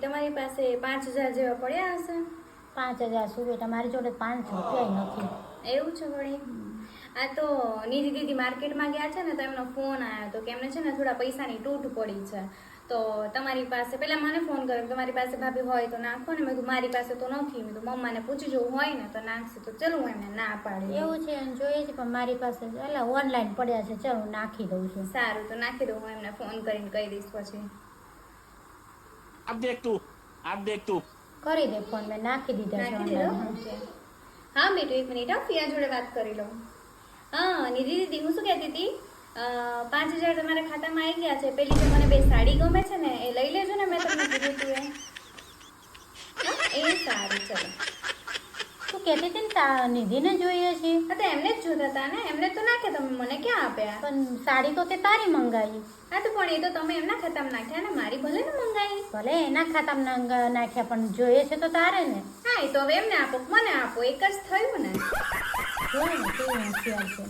તમારી પાસે 5000 જેવા પડ્યા હશે? 5000 શું બેટા, મારી જોડે 5 રૂપિયા નથી. એવું છે વળી. આ તો નિધિ દીદી માર્કેટમાં ગયા છે ને તો એમનો ફોન આવ્યો તો કે એમને છે ને થોડા પૈસાની તૂટ પડી છે, તો તમારી પાસે પહેલા મને ફોન કર્યો કે તમારી પાસે ભાભી હોય તો નાખો ને. મેં કીધું મારી પાસે તો નથી. મેં કીધું મમ્માને પૂછી જોવું હોય ને તો નાખશે. તો ચલો હું એમને ના પાડી. એવું છે અને જોઈએ છે પણ મારી પાસે એટલે ઓનલાઈન પડ્યા છે. ચાલો હું નાખી દઉં છું. સારું તો નાખી દઉં. હું એમને ફોન કરીને કહી દઈશ પછી. अब देख तू કરી દે ફોન, મેં નાખી દીધા છે નાખી દીધો? online. ઓકે. હા બેટું એક મિનિટ હા, પિયા જોડે વાત કરી લઉં. હા નિધિ દીદી હું શું કહેતી હતી, 5000 તમારા ખાતામાં આવી ગયા છે. પેલી જે મને 2 સાડી ગમે છે ને એ લઈ લેજો ને, મેં તમને કીધું હતું એ. હા, એ સારું ચલો. તું કહેતી હતી ને નિધિને જોઈએ છે હા તો એમને જ જોતા હતા ને, એમને તો નાખ્યા, તમે મને ક્યાં આપ્યા? પણ સાડી તો તે તારી મંગાવી. હા તો પણ એ તો તમે એમના ખાતામાં નાખ્યા ને, મારી ભલે ને મંગાવી. ભલે એના ખાતામાં નાખ્યા પણ જોઈએ છે તો તારે ને. હા એ તો હવે એમને આપો મને આપો, એક જ થયું ને. જોયું ને કેવું હોશિયાર છે.